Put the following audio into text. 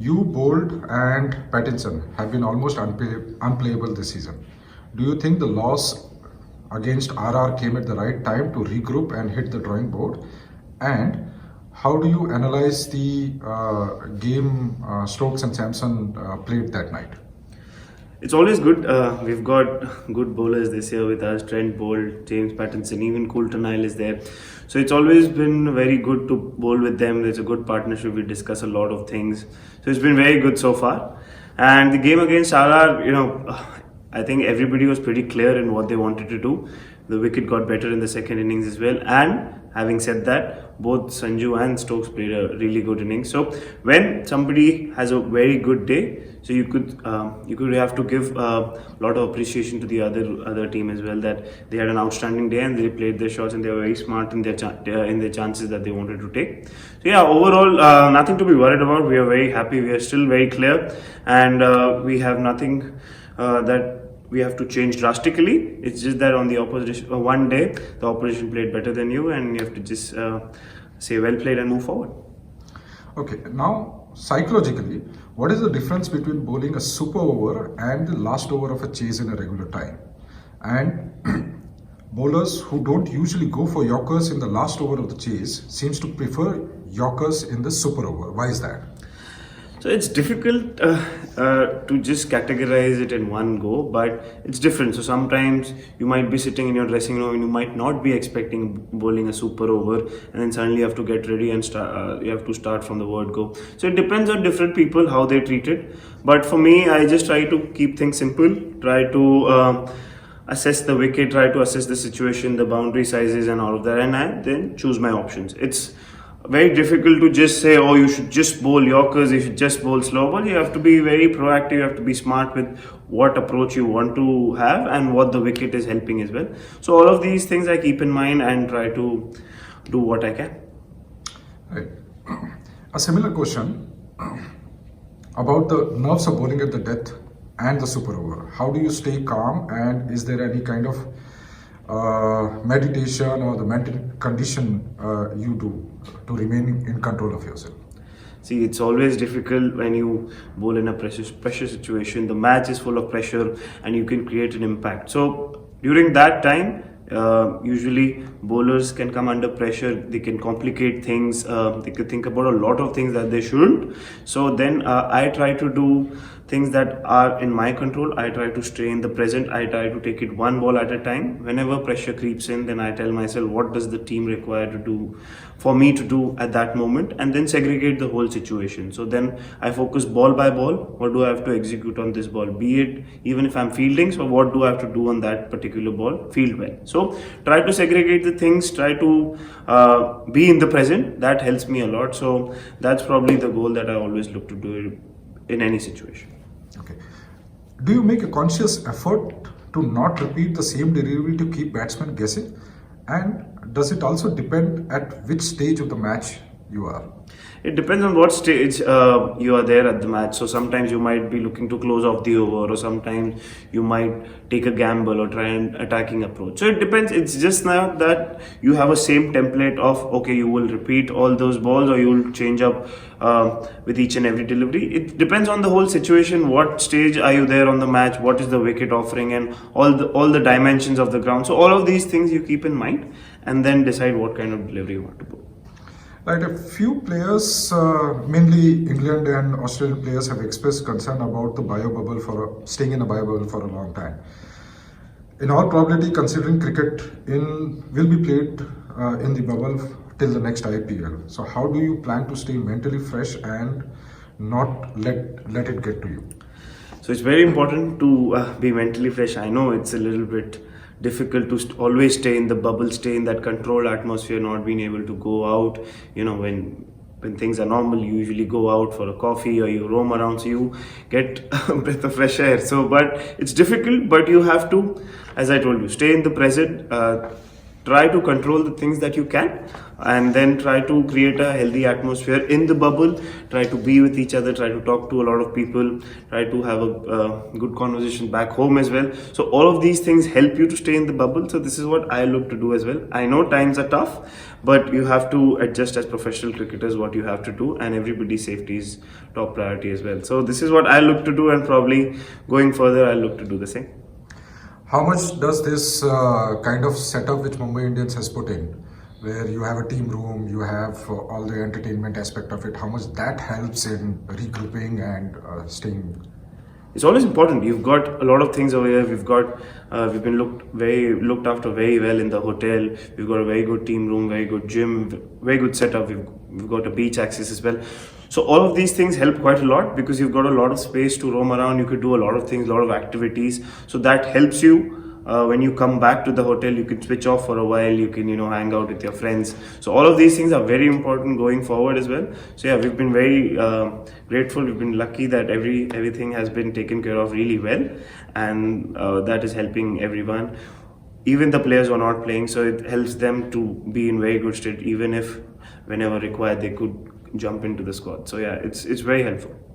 You, Bolt, and Pattinson have been almost unplayable this season. Do you think the loss against RR came at the right time to regroup and hit the drawing board? And how do you analyze the game Stokes and Samson played that night? It's always good. We've got good bowlers this year with us. Trent Bolt, James Pattinson, even Coulter Nile is there. So it's always been very good to bowl with them. There's a good partnership. We discuss a lot of things. So it's been very good so far. And the game against RR, I think everybody was pretty clear in what they wanted to do. The wicket got better in the second innings as well. And having said that, both Sanju and Stokes played a really good innings. So when somebody has a very good day, so you could have to give a lot of appreciation to the other team as well, that they had an outstanding day and they played their shots and they were very smart in their chances that they wanted to take. So yeah, overall nothing to be worried about. We are very happy. We are still very clear, and we have nothing that we have to change drastically. It's just that on the opposition, one day the opposition played better than you, and you have to just say well played and move forward. Okay, now psychologically, what is the difference between bowling a super over and the last over of a chase in a regular time? And bowlers who don't usually go for Yorkers in the last over of the chase seems to prefer Yorkers in the super over. Why is that? So it's difficult to just categorize it in one go, but it's different. So sometimes you might be sitting in your dressing room and you might not be expecting bowling a super over, and then suddenly you have to get ready and start. You have to start from the word go. So it depends on different people how they treat it. But for me, I just try to keep things simple. Try to assess the wicket, try to assess the situation, the boundary sizes, and all of that, and I then choose my options. It's very difficult to just say, oh, you should just bowl Yorkers, you should just bowl slow ball. You have to be very proactive, you have to be smart with what approach you want to have and what the wicket is helping as well. So all of these things I keep in mind and try to do what I can. Right. A similar question about the nerves of bowling at the death and the super over. How do you stay calm, and is there any kind of meditation or the mental condition you do to remain in control of yourself? See, it's always difficult when you bowl in a pressure situation. The match is full of pressure and you can create an impact. So during that time, usually bowlers can come under pressure, they can complicate things, they could think about a lot of things that they shouldn't. So then I try to do things that are in my control. I try to stay in the present. I try to take it one ball at a time. Whenever pressure creeps in, then I tell myself what does the team require to do for me to do at that moment, and then segregate the whole situation. So then I focus ball by ball. What do I have to execute on this ball? Be it even if I'm fielding, so what do I have to do on that particular ball? Field well. So try to segregate the things, try to be in the present. That helps me a lot. So that's probably the goal that I always look to do in any situation. Okay. Do you make a conscious effort to not repeat the same delivery to keep batsmen guessing? And does it also depend at which stage of the match you are? It depends on what stage you are there at the match. So sometimes you might be looking to close off the over, or sometimes you might take a gamble or try an attacking approach. So it depends. It's just not that you have a same template of, okay, you will repeat all those balls or you will change up with each and every delivery. It depends on the whole situation. What stage are you there on the match? What is the wicket offering, and all the dimensions of the ground. So all of these things you keep in mind and then decide what kind of delivery you want to bowl. Right, a few players, mainly England and Australian players, have expressed concern about the bio bubble staying in a bio bubble for a long time. In all probability, considering cricket will be played in the bubble till the next IPL. So, how do you plan to stay mentally fresh and not let it get to you? So it's very important to be mentally fresh. I know it's a little bit difficult to always stay in the bubble, stay in that controlled atmosphere, not being able to go out. When things are normal, you usually go out for a coffee or you roam around, so you get a breath of fresh air. So, but it's difficult, but you have to, as I told you, stay in the present. Try to control the things that you can. and then try to create a healthy atmosphere in the bubble, try to be with each other, try to talk to a lot of people, try to have a good conversation back home as well. So all of these things help you to stay in the bubble. So this is what I look to do as well. I know times are tough, but you have to adjust as professional cricketers what you have to do, and everybody's safety is top priority as well. So this is what I look to do, and probably going further I'll look to do the same. How much does this kind of setup which Mumbai Indians has put in, where you have a team room, you have all the entertainment aspect of it, how much that helps in regrouping and staying? It's always important. You've got a lot of things over here. We've been looked after very well in the hotel. We've got a very good team room, very good gym, very good setup. We've got a beach access as well. So all of these things help quite a lot, because you've got a lot of space to roam around. You could do a lot of things, a lot of activities. So that helps you. When you come back to the hotel, you can switch off for a while. You can, hang out with your friends. So all of these things are very important going forward as well. So yeah, we've been very grateful. We've been lucky that everything has been taken care of really well, and that is helping everyone, even the players who are not playing. So it helps them to be in very good state, even if whenever required they could jump into the squad. So yeah, it's very helpful.